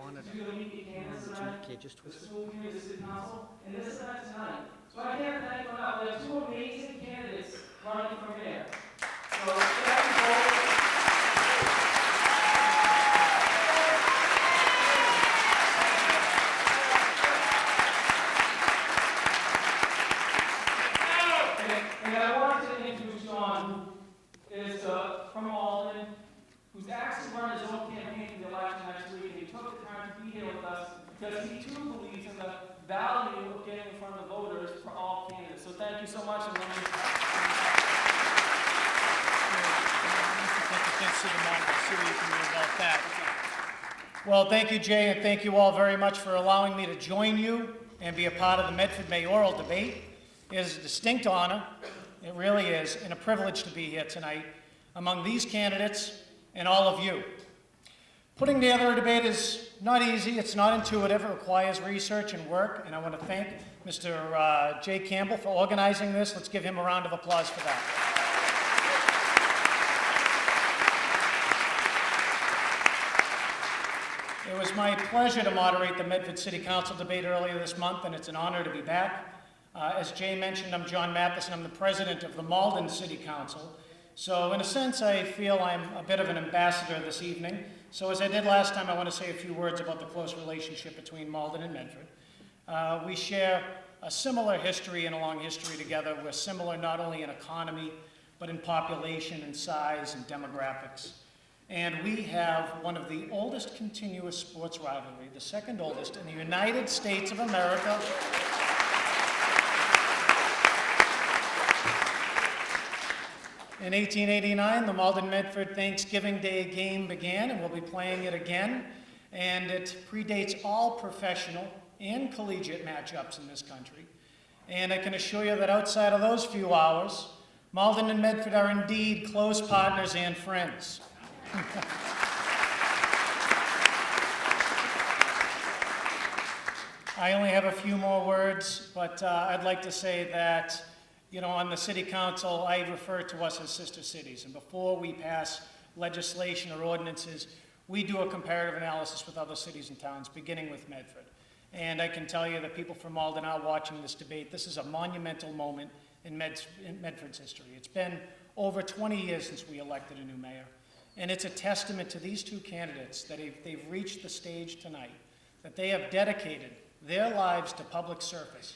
wanted to meet the candidates tonight, okay, just the twist it. school committee, the city council, and this event tonight. So I can't thank them enough. We have two amazing candidates running for mayor. So thank you both. And I wanted to introduce John, who is from Alden, who's actually run his own campaign for the election next week, and he took the time to be here with us because he too believes in the value of getting in front of the voters for all candidates. So thank you so much, and let me. Well, thank you, Jay, and thank you all very much for allowing me to join you and be a part of the Medford mayoral debate. It is a distinct honor, it really is, and a privilege to be here tonight among these candidates and all of you. Putting together a debate is not easy, it's not intuitive, it requires research and work, and I want to thank Mr. Jay Campbell for organizing this. Let's give him a round of applause for that. It was my pleasure to moderate the Medford City Council debate earlier this month, and it's an honor to be back. As Jay mentioned, I'm John Matheson. I'm the president of the Malden City Council. So in a sense, I feel I'm a bit of an ambassador this evening. So as I did last time, I want to say a few words about the close relationship between Malden and Medford. We share a similar history and a long history together. We're similar not only in economy, but in population and size and demographics. And we have one of the oldest continuous sports rivalry, the second oldest in the United States of America. In 1889, the Malden-Medford Thanksgiving Day game began, and we'll be playing it again. And it predates all professional and collegiate matchups in this country. And I can assure you that outside of those few hours, Malden and Medford are indeed close partners and friends. I only have a few more words, but I'd like to say that, you know, on the city council, I refer to us as sister cities. And before we pass legislation or ordinances, we do a comparative analysis with other cities and towns, beginning with Medford. And I can tell you that people from Malden are watching this debate. This is a monumental moment in Medford's history. It's been over 20 years since we elected a new mayor. And it's a testament to these two candidates that they've reached the stage tonight, that they have dedicated their lives to public service.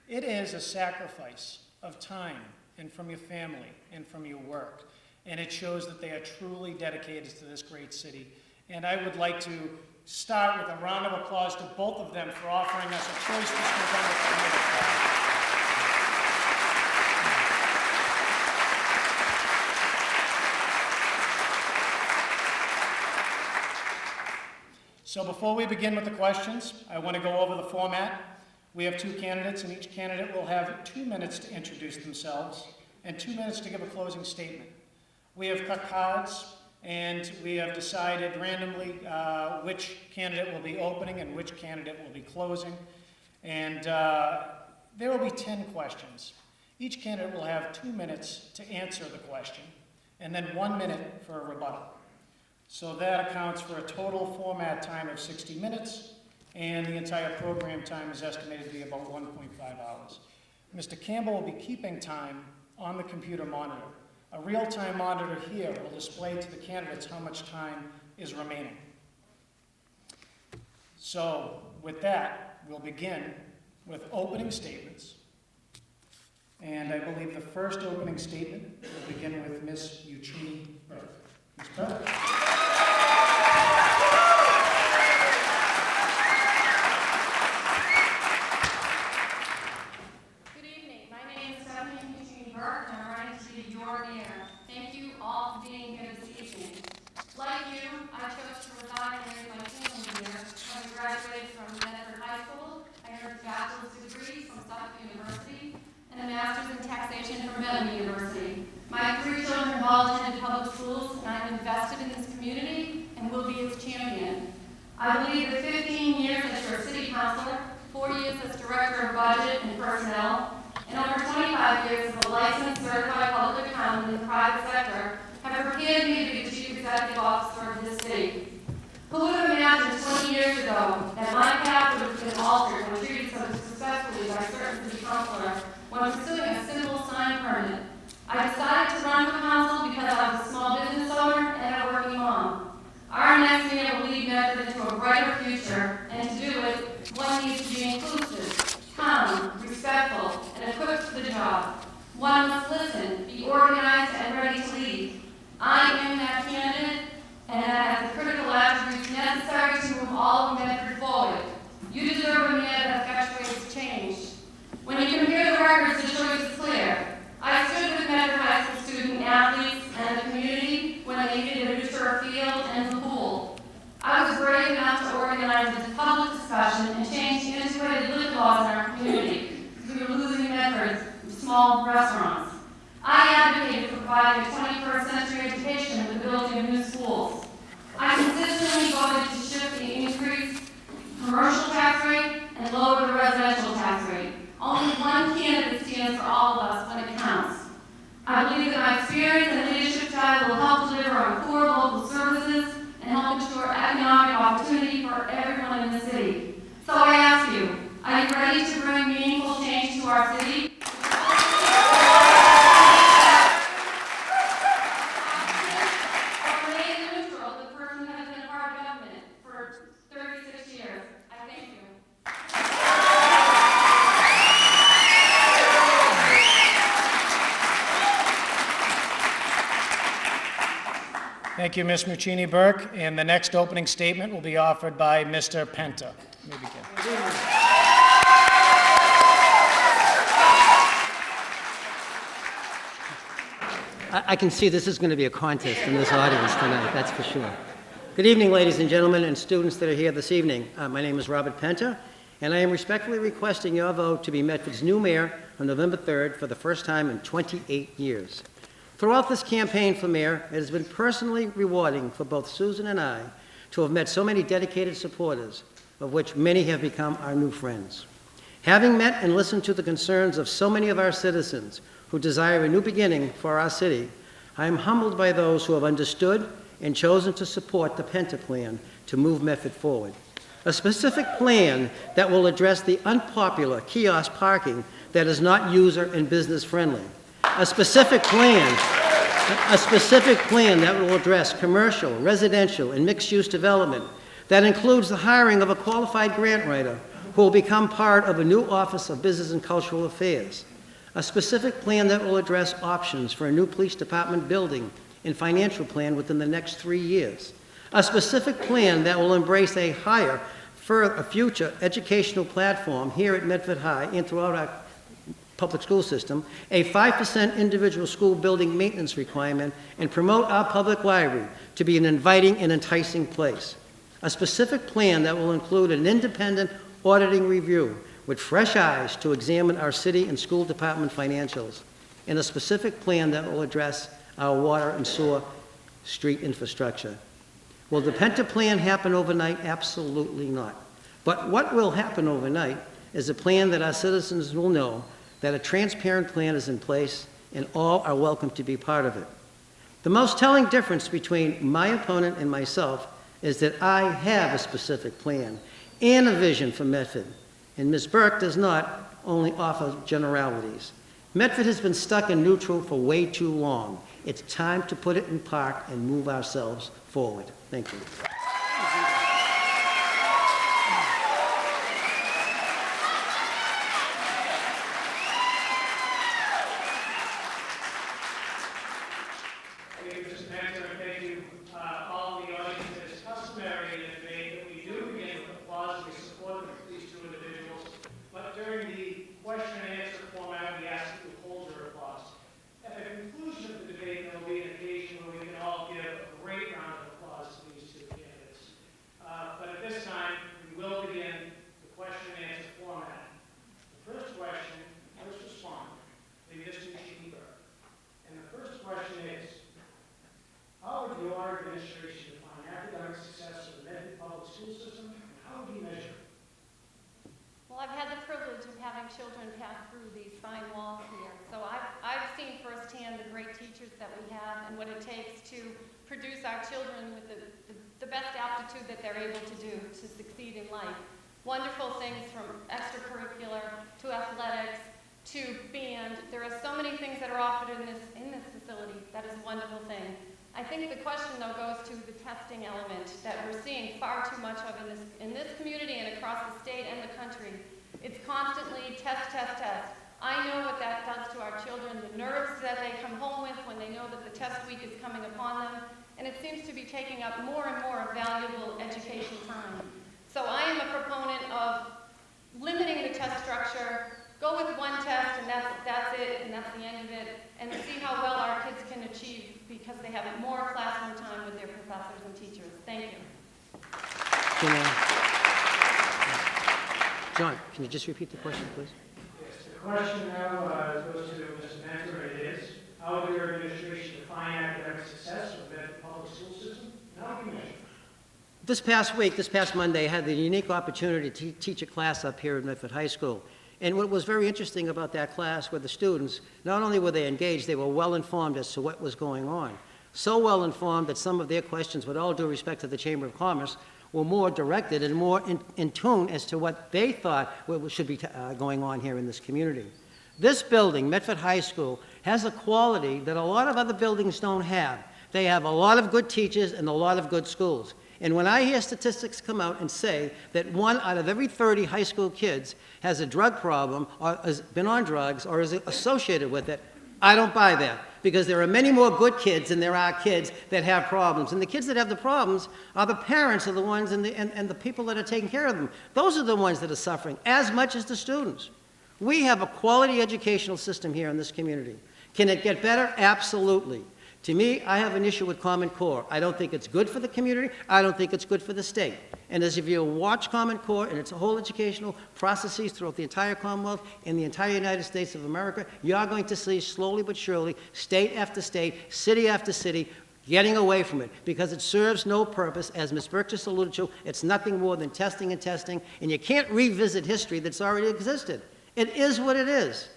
It is a sacrifice of time and from your family and from your work. And it shows that they are truly dedicated to this great city. And I would like to start with a round of applause to both of them for offering us a choice this November. So before we begin with the questions, I want to go over the format. We have two candidates, and each candidate will have 2 minutes to introduce themselves and 2 minutes to give a closing statement. We have cut cards, and we have decided randomly which candidate will be opening and which candidate will be closing. And there will be 10 questions. Each candidate will have 2 minutes to answer the question, and then 1 minute for a rebuttal. So that accounts for a total format time of 60 minutes, and the entire program time is estimated to be about 1.5 hours. Mr. Campbell will be keeping time on the computer monitor. A real-time monitor here will display to the candidates how much time is remaining. So with that, we'll begin with opening statements. And I believe the first opening statement will begin with Ms. Eugenie Burke. Ms. Burke. Like you, I chose to reside and raise my family here. When I graduated from Medford High School, I earned a bachelor's degree from Suffolk University and a master's in taxation from Medford University. My 3 children have all attended public schools, and I'm invested in this community and will be its champion. I believe that 15 years as your city councilor, 4 years as director of budget and personnel, and over 25 years as a licensed certified public accountant in the private sector have prepared me to be the chief executive officer of this city. Who would have imagined 20 years ago to a brighter future, and to do it, one needs to be inclusive, calm, respectful, and equipped for the job. One must listen, be organized, and ready to lead. I am that candidate, and that has the critical attributes necessary to move all of Medford forward. You deserve a man that effectuates change. When you compare the records, the choice is clear. I stood with Medford High School student athletes and the community when they needed a new turf field and a pool. I was brave enough to organize a public discussion and change the integrated living laws in our community. We were losing Medford's small restaurants. I advocated for providing a 21st century education with the building of new schools. I consistently voted to shift the increased commercial tax rate and lower the residential tax rate. Only one candidate stands for all of us when it counts. I believe that my experience and leadership style will help deliver on core local services and help ensure economic opportunity for everyone in the city. So I ask you, are you ready to bring meaningful change to our city? Or remain neutral, the person who has been a part of government for 36 years? I thank you. Thank you, Ms. Muccini-Burke. And the next opening statement will be offered by Mr. Penta. You may begin. I can see this is going to be a contest in this audience tonight, that's for sure. Good evening, ladies and gentlemen, and students that are here this evening. My name is Robert Penta, and I am respectfully requesting your vote to be Medford's new mayor on November 3rd for the first time in 28 years. Throughout this campaign for mayor, it has been personally rewarding for both Susan and I to have met so many dedicated supporters, of which many have become our new friends. Having met and listened to the concerns of so many of our citizens who desire a new beginning for our city, I am humbled by those who have understood and chosen to support the Penta plan to move Medford forward. A specific plan that will address the unpopular kiosk parking that is not user and business friendly. A specific plan that will address commercial, residential, and mixed-use development that includes the hiring of a qualified grant writer who will become part of a new Office of Business and Cultural Affairs. A specific plan that will address options for a new police department building and financial plan within the next 3 years. A specific plan that will embrace a future educational platform here at Medford High and throughout our public school system, a 5% individual school building maintenance requirement, and promote our public library to be an inviting and enticing place. A specific plan that will include an independent auditing review with fresh eyes to examine our city and school department financials, and a specific plan that will address our water and sewer street infrastructure. Will the Penta plan happen overnight? Absolutely not. But what will happen overnight is a plan that our citizens will know that a transparent plan is in place and all are welcome to be part of it. The most telling difference between my opponent and myself is that I have a specific plan and a vision for Medford, and Ms. Burke does not only offer generalities. Medford has been stuck in neutral for way too long. It's time to put it in park and move ourselves forward. Thank you. Children pass through these fine walls here. So I've seen firsthand the great teachers that we have and what it takes to produce our children with the best aptitude that they're able to do to succeed in life. Wonderful things from extracurricular to athletics to band. There are so many things that are offered in this facility. That is a wonderful thing. I think the question, though, goes to the testing element that we're seeing far too much of in this community and across the state and the country. It's constantly test, test, test. I know what that does to our children, the nerves that they come home with when they know that the test week is coming upon them, and it seems to be taking up more and more valuable education time. So I am a proponent of limiting the test structure, go with one test and that's it, and that's the end of it, and see how well our kids can achieve because they have more classroom time with their professors and teachers. Thank you. John, can you just repeat the question, please? Yes, the question now goes to Mr. Medford. It is, how will your administration define academic success for the Medford public school system, and how do you measure it? This past Monday, I had the unique opportunity to teach a class up here at Medford High School. And what was very interesting about that class were the students, not only were they engaged, they were well informed as to what was going on. So well informed that some of their questions, with all due respect to the Chamber of Commerce, were more directed and more in tune as to what they thought should be going on here in this community. This building, Medford High School, has a quality that a lot of other buildings don't have. They have a lot of good teachers and a lot of good schools. And when I hear statistics come out and say that 1 out of every 30 high school kids has a drug problem or has been on drugs or is associated with it, I don't buy that, because there are many more good kids than there are kids that have problems. And the kids that have the problems are the parents of the ones and the people that are taking care of them. Those are the ones that are suffering as much as the students. We have a quality educational system here in this community. Can it get better? Absolutely. To me, I have an issue with Common Core. I don't think it's good for the community. I don't think it's good for the state. And as if you watch Common Core and its whole educational processes throughout the entire Commonwealth and the entire United States of America, you're going to see slowly but surely, state after state, city after city, getting away from it because it serves no purpose. As Ms. Burke just alluded to, it's nothing more than testing and testing, and you can't revisit history that's already existed. It is what it is.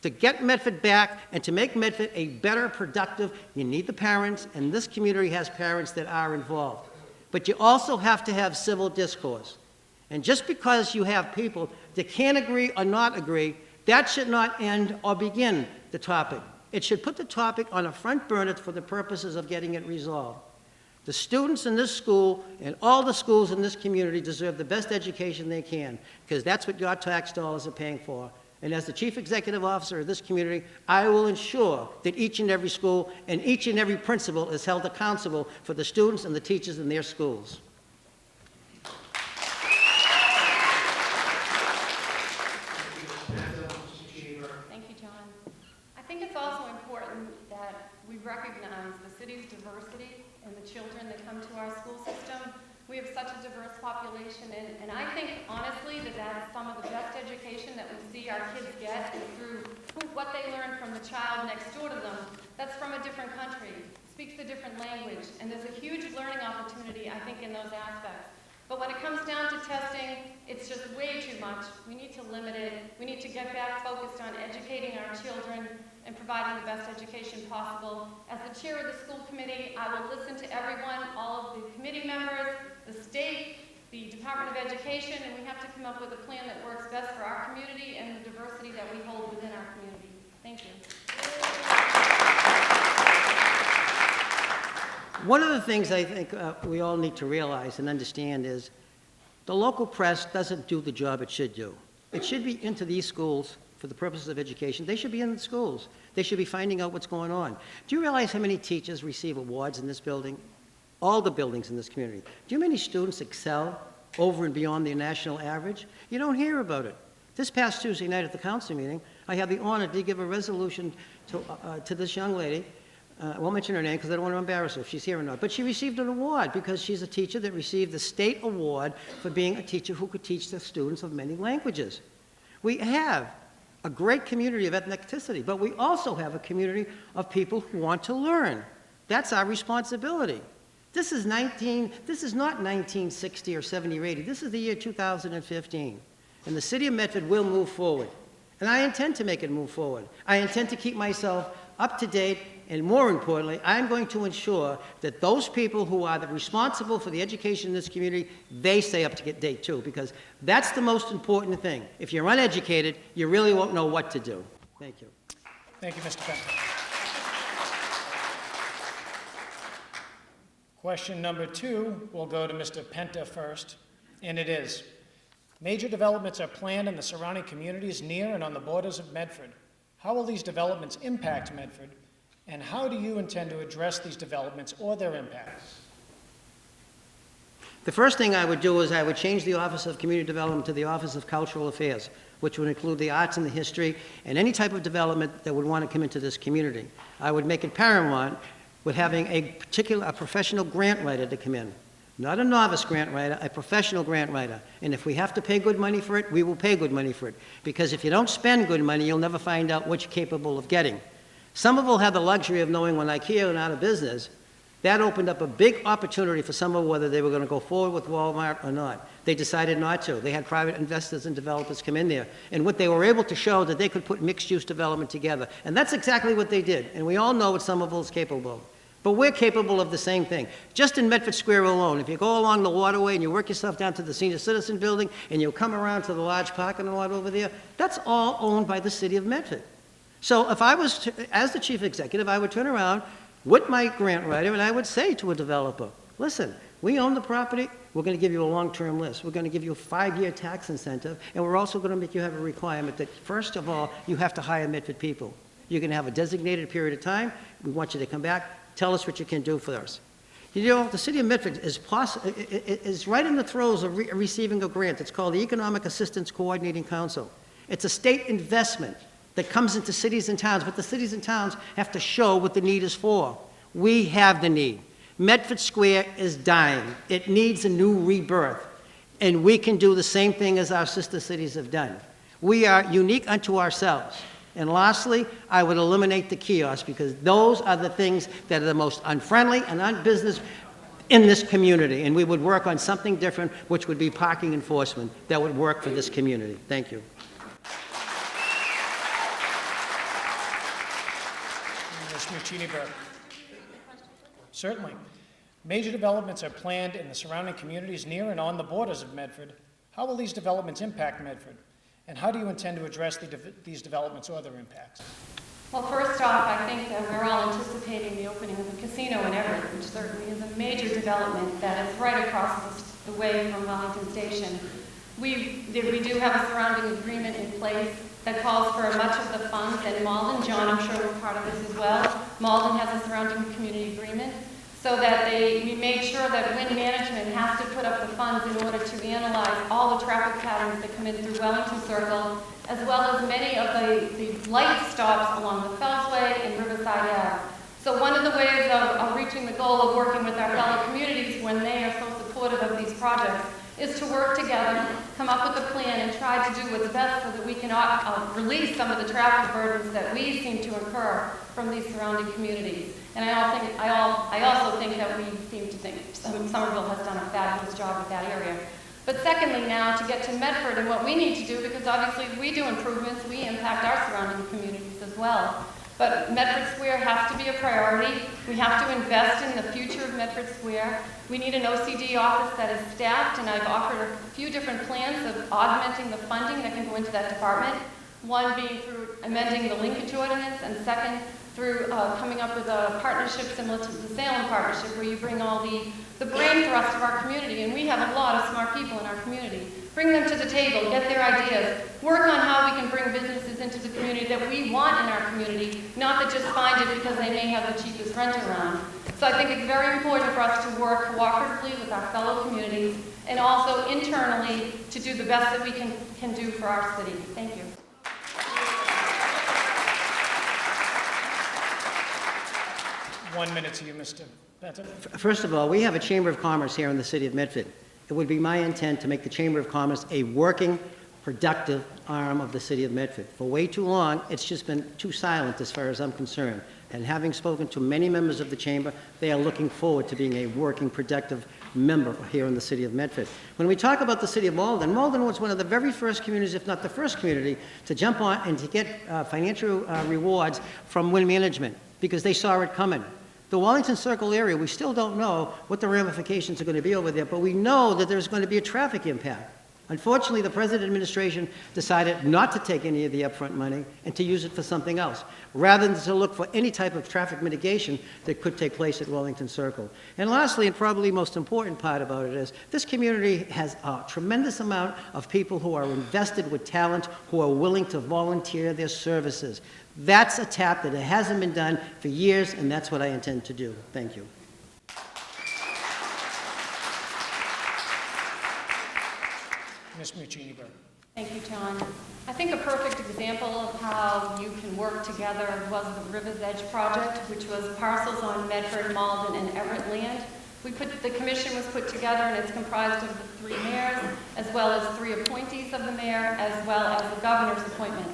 To get Medford back and to make Medford a better, productive, you need the parents, and this community has parents that are involved. But you also have to have civil discourse. And just because you have people that can't agree or not agree, that should not end or begin the topic. It should put the topic on a front burner for the purposes of getting it resolved. The students in this school and all the schools in this community deserve the best education they can, because that's what your tax dollars are paying for. And as the Chief Executive Officer of this community, I will ensure that each and every school and each and every principal is held accountable for the students and the teachers in their schools. Thank you, John. I think it's also important that we recognize the city's diversity and the children that come to our school system. We have such a diverse population, and I think, honestly, that that's some of the best education that we see our kids get is through what they learn from the child next door to them that's from a different country, speaks a different language, and there's a huge learning opportunity, I think, in those aspects. But when it comes down to testing, it's just way too much. We need to limit it. We need to get back focused on educating our children and providing the best education possible. As the chair of the school committee, I will listen to everyone, all of the committee members, the state, the Department of Education, and we have to come up with a plan that works best for our community and the diversity that we hold within our community. Thank you. One of the things I think we all need to realize and understand is the local press doesn't do the job it should do. It should be into these schools for the purposes of education. They should be in the schools. They should be finding out what's going on. Do you realize how many teachers receive awards in this building? All the buildings in this community. Do you know how many students excel over and beyond the national average? You don't hear about it. This past Tuesday night at the council meeting, I had the honor to give a resolution to this young lady. I won't mention her name because I don't want to embarrass her if she's here or not. But she received an award because she's a teacher that received the state award for being a teacher who could teach the students of many languages. We have a great community of ethnicity, but we also have a community of people who want to learn. That's our responsibility. This is not 1960 or 70 or 80. This is the year 2015. And the city of Medford will move forward. And I intend to make it move forward. I intend to keep myself up to date, and more importantly, I'm going to ensure that those people who are responsible for the education in this community, they stay up to date too, because that's the most important thing. If you're uneducated, you really won't know what to do. Thank you. Thank you, Mr. Benton. Question number 2 will go to Mr. Penta first, and it is, major developments are planned in the surrounding communities near and on the borders of Medford. How will these developments impact Medford, and how do you intend to address these developments or their impacts? The first thing I would do is I would change the Office of Community Development to the Office of Cultural Affairs, which would include the arts and the history and any type of development that would want to come into this community. I would make it paramount with having a professional grant writer to come in. Not a novice grant writer, a professional grant writer. And if we have to pay good money for it, we will pay good money for it. Because if you don't spend good money, you'll never find out what you're capable of getting. Some of them have the luxury of knowing when IKEA went out of business, that opened up a big opportunity for some of whether they were going to go forward with Walmart or not. They decided not to. They had private investors and developers come in there. And what they were able to show that they could put mixed-use development together. And that's exactly what they did. And we all know what Somerville is capable of. But we're capable of the same thing. Just in Medford Square alone, if you go along the waterway and you work yourself down to the Senior Citizen Building and you come around to the large parking lot over there, that's all owned by the city of Medford. So if I was, as the chief executive, I would turn around with my grant writer and I would say to a developer, listen, we own the property, we're going to give you a long-term list. We're going to give you a 5-year tax incentive, and we're also going to make you have a requirement that, first of all, you have to hire Medford people. You're going to have a designated period of time. We want you to come back. Tell us what you can do for us. You know, the city of Medford is right in the throes of receiving a grant. It's called the Economic Assistance Coordinating Council. It's a state investment that comes into cities and towns, but the cities and towns have to show what the need is for. We have the need. Medford Square is dying. It needs a new rebirth, and we can do the same thing as our sister cities have done. We are unique unto ourselves. And lastly, I would eliminate the kiosks because those are the things that are the most unfriendly and unbusiness in this community. And we would work on something different, which would be parking enforcement that would work for this community. Thank you. Ms. Muccini-Burke. Certainly. Major developments are planned in the surrounding communities near and on the borders of Medford. How will these developments impact Medford? And how do you intend to address these developments or their impacts? Well, first off, I think that we're all anticipating the opening of a casino in Everett, which certainly is a major development that is right across the way from Wellington Station. We do have a surrounding agreement in place that calls for much of the funds, and Malden, John, I'm sure we're part of this as well. Malden has a surrounding community agreement, so that we made sure that Wind Management has to put up the funds in order to analyze all the traffic patterns that come in through Wellington Circle, as well as many of the light stops along the Fellsway and Riverside Ave. So one of the ways of reaching the goal of working with our fellow communities when they are so supportive of these projects is to work together, come up with a plan, and try to do what's best so that we can release some of the traffic burdens that we seem to incur from these surrounding communities. And I also think that we seem to think Somerville has done a fabulous job with that area. But secondly now, to get to Medford and what we need to do, because obviously if we do improvements, we impact our surrounding communities as well. But Medford Square has to be a priority. We have to invest in the future of Medford Square. We need an OCD office that is staffed, and I've offered a few different plans of augmenting the funding that can go into that department. One being through amending the linkage ordinance, and second, through coming up with a partnership similar to the Salem partnership, where you bring all the brain thrust of our community, and we have a lot of smart people in our community. Bring them to the table, get their ideas, work on how we can bring businesses into the community that we want in our community, not that just find it because they may have the cheapest rent around. So I think it's very important for us to work cooperatively with our fellow communities and also internally to do the best that we can do for our city. Thank you. One minute to you, Mr. Benton. First of all, we have a Chamber of Commerce here in the city of Medford. It would be my intent to make the Chamber of Commerce a working, productive arm of the city of Medford. For way too long, it's just been too silent as far as I'm concerned. And having spoken to many members of the Chamber, they are looking forward to being a working, productive member here in the city of Medford. When we talk about the city of Malden, Malden was one of the very first communities, if not the first community, to jump on and to get financial rewards from Wind Management because they saw it coming. The Wellington Circle area, we still don't know what the ramifications are going to be over there, but we know that there's going to be a traffic impact. Unfortunately, the present administration decided not to take any of the upfront money and to use it for something else, rather than to look for any type of traffic mitigation that could take place at Wellington Circle. And lastly, and probably most important part about it is, this community has a tremendous amount of people who are invested with talent, who are willing to volunteer their services. That's a tap that hasn't been done for years, and that's what I intend to do. Thank you. Ms. Muccini-Burke. Thank you, John. I think a perfect example of how you can work together was the River's Edge project, which was parcels on Medford, Malden, and Everett land. The commission was put together, and it's comprised of the 3 mayors, as well as 3 appointees of the mayor, as well as the governor's appointment.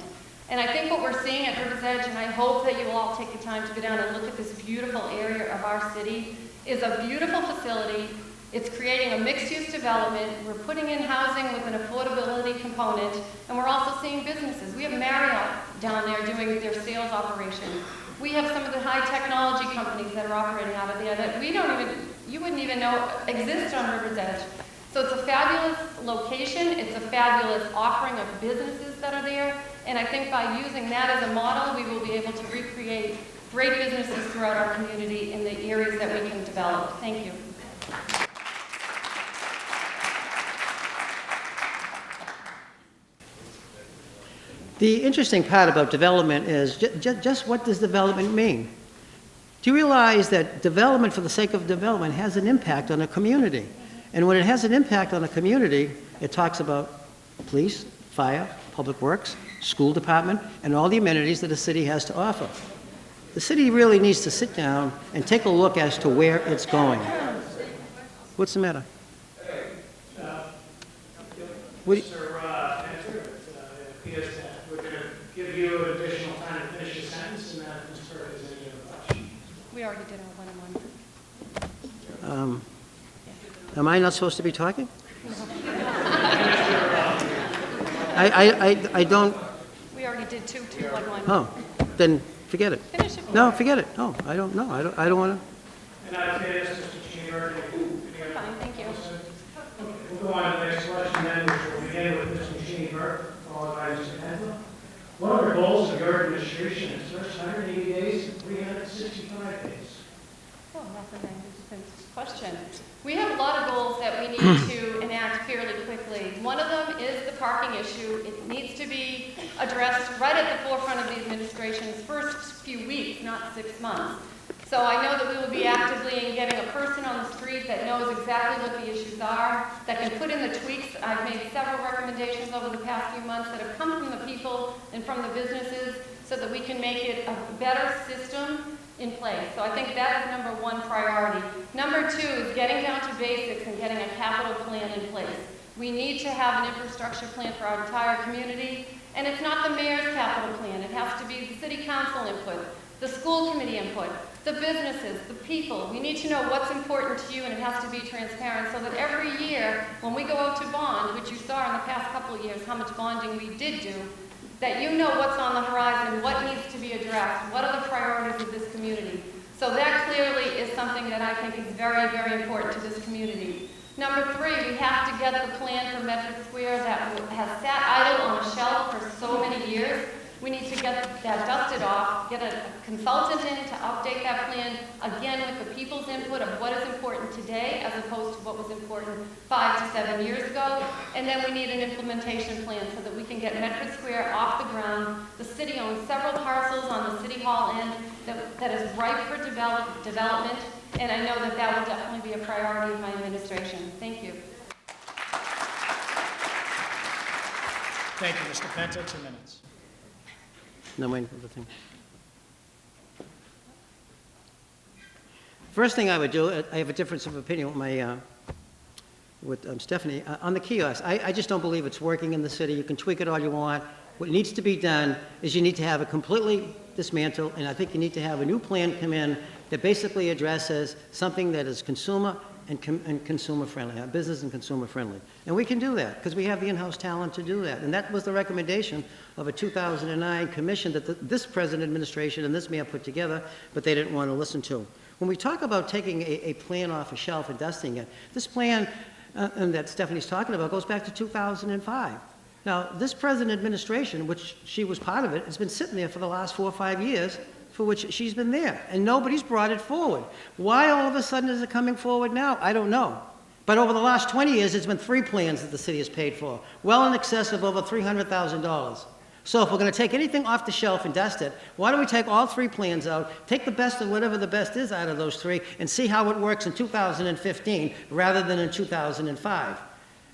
And I think what we're seeing at River's Edge, and I hope that you will all take the time to go down and look at this beautiful area of our city, is a beautiful facility. It's creating a mixed-use development. We're putting in housing with an affordability component, and we're also seeing businesses. We have Mayoral down there doing their sales operations. We have some of the high technology companies that are operating out of there that you wouldn't even know exist on River's Edge. So it's a fabulous location. It's a fabulous offering of businesses that are there, and I think by using that as a model, we will be able to recreate great businesses throughout our community in the areas that we can develop. Thank you. The interesting part about development is just what does development mean? Do you realize that development for the sake of development has an impact on a community? And when it has an impact on a community, it talks about police, fire, public works, school department, and all the amenities that a city has to offer. The city really needs to sit down and take a look as to where it's going. What's the matter? What, Give you additional time to finish your sentence, and then if Ms. Burke has any other questions. We already did our one-on-one. Am I not supposed to be talking? I don't. We already did 2, 2, 1, 1. Oh, then forget it. Finish it. No, forget it. No, I don't know. I don't want to. And I'd say this, Mr. Muccini-Burke. Fine, thank you. We'll go on to the next question then, which will begin with Ms. Muccini-Burke, followed by Mr. Penfield. What are the goals of your administration in its first 180 days and 365 days? Oh, that's a question. We have a lot of goals that we need to enact fairly quickly. One of them is the parking issue. It needs to be addressed right at the forefront of the administration's first few weeks, not 6 months. So I know that we will be actively getting a person on the street that knows exactly what the issues are, that can put in the tweaks. I've made several recommendations over the past few months that have come from the people and from the businesses so that we can make it a better system in place. So I think that is number 1 priority. Number 2 is getting down to basics and getting a capital plan in place. We need to have an infrastructure plan for our entire community, and it's not the mayor's capital plan. It has to be the city council input, the school committee input, the businesses, the people. We need to know what's important to you, and it has to be transparent so that every year when we go out to bond, which you saw in the past couple of years how much bonding we did do, that you know what's on the horizon, what needs to be addressed, what are the priorities of this community. So that clearly is something that I think is very, very important to this community. Number 3, we have to get the plan for Medford Square that has sat idle on a shelf for so many years. We need to get that dusted off, get a consultant in to update that plan, again with the people's input of what is important today as opposed to what was important 5 to 7 years ago. And then we need an implementation plan so that we can get Medford Square off the ground. The city owns several parcels on the City Hall end that is ripe for development, and I know that that will definitely be a priority of my administration. Thank you. Thank you, Mr. Penta. 2 minutes. No, wait for the thing. First thing I would do, I have a difference of opinion with Stephanie on the kiosk. I just don't believe it's working in the city. You can tweak it all you want. What needs to be done is you need to have it completely dismantled, and I think you need to have a new plan come in that basically addresses something that is consumer and consumer friendly, business and consumer friendly. And we can do that because we have the in-house talent to do that. And that was the recommendation of a 2009 commission that this present administration and this mayor put together, but they didn't want to listen to. When we talk about taking a plan off a shelf and dusting it, this plan and that Stephanie's talking about goes back to 2005. Now, this present administration, which she was part of it, has been sitting there for the last 4 or 5 years for which she's been there, and nobody's brought it forward. Why all of a sudden is it coming forward now? I don't know. But over the last 20 years, it's been 3 plans that the city has paid for, well in excess of over $300,000. So if we're going to take anything off the shelf and dust it, why don't we take all 3 plans out, take the best of whatever the best is out of those 3, and see how it works in 2015 rather than in 2005.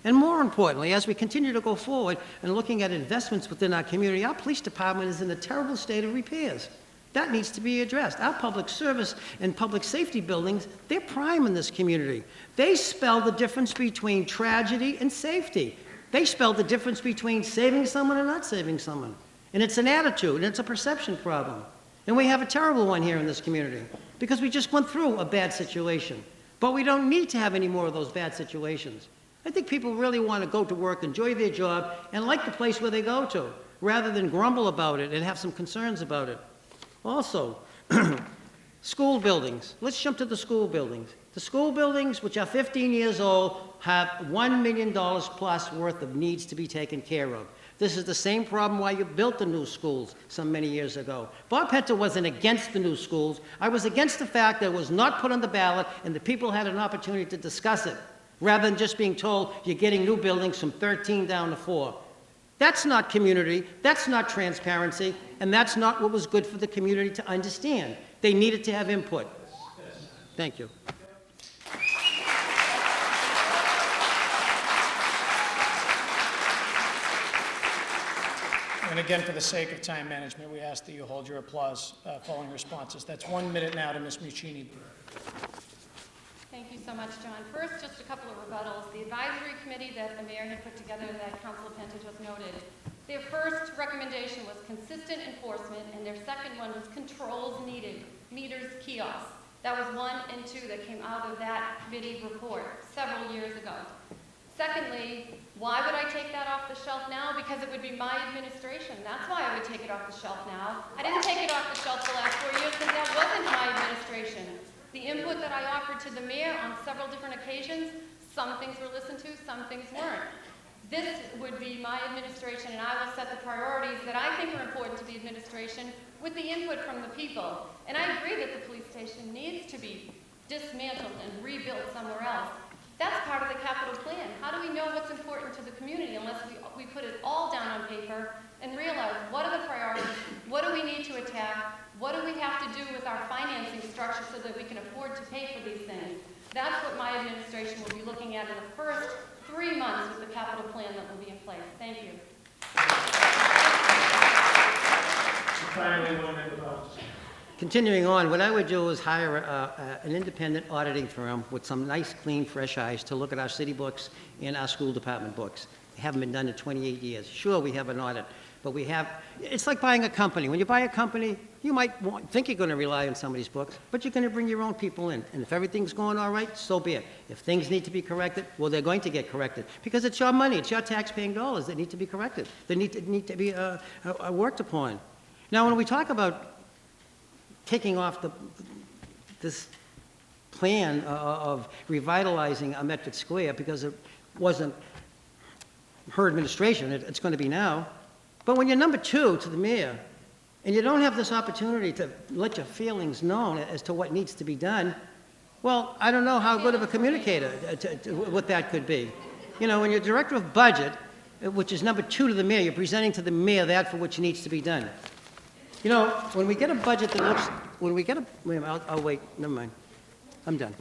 And more importantly, as we continue to go forward and looking at investments within our community, our police department is in a terrible state of repairs. That needs to be addressed. Our public service and public safety buildings, they're prime in this community. They spell the difference between tragedy and safety. They spell the difference between saving someone and not saving someone. And it's an attitude, and it's a perception problem. And we have a terrible one here in this community because we just went through a bad situation. But we don't need to have any more of those bad situations. I think people really want to go to work, enjoy their job, and like the place where they go to, rather than grumble about it and have some concerns about it. Also, school buildings. Let's jump to the school buildings. The school buildings, which are 15 years old, have $1 million plus worth of needs to be taken care of. This is the same problem why you built the new schools some many years ago. Bob Penta wasn't against the new schools. I was against the fact that it was not put on the ballot and the people had an opportunity to discuss it, rather than just being told you're getting new buildings from 13 down to 4. That's not community, that's not transparency, and that's not what was good for the community to understand. They needed to have input. Thank you. And again, for the sake of time management, we ask that you hold your applause following responses. That's 1 minute now to Ms. Muccini. Thank you so much, John. First, just a couple of rebuttals. The advisory committee that the mayor had put together that Councilor Penta just noted, their first recommendation was consistent enforcement, and their second one was controls needed, meters, kiosks. That was 1 and 2 that came out of that committee report several years ago. Secondly, why would I take that off the shelf now? Because it would be my administration. That's why I would take it off the shelf now. I didn't take it off the shelf the last 4 years because that wasn't my administration. The input that I offered to the mayor on several different occasions, some things were listened to, some things weren't. This would be my administration, and I will set the priorities that I think are important to the administration with the input from the people. And I agree that the police station needs to be dismantled and rebuilt somewhere else. That's part of the capital plan. How do we know what's important to the community unless we put it all down on paper and realize what are the priorities, what do we need to attack, what do we have to do with our financing structure so that we can afford to pay for these things? That's what my administration will be looking at in the first 3 months with the capital plan that will be in place. Thank you. Finally, 1 minute applause. Continuing on, what I would do is hire an independent auditing firm with some nice, clean, fresh eyes to look at our city books and our school department books. They haven't been done in 28 years. Sure, we have an audit, but we have, it's like buying a company. When you buy a company, you might think you're going to rely on somebody's books, but you're going to bring your own people in. And if everything's going all right, so be it. If things need to be corrected, well, they're going to get corrected because it's your money, it's your tax-paying dollars that need to be corrected. They need to be worked upon. Now, when we talk about taking off this plan of revitalizing Medford Square because it wasn't her administration, it's going to be now. But when you're number 2 to the mayor and you don't have this opportunity to let your feelings known as to what needs to be done, well, I don't know how good of a communicator what that could be. You know, when you're director of budget, which is number 2 to the mayor, you're presenting to the mayor that for which needs to be done. You know, when we get a budget that looks, when we get a, wait a minute, I'll wait, never mind. I'm done.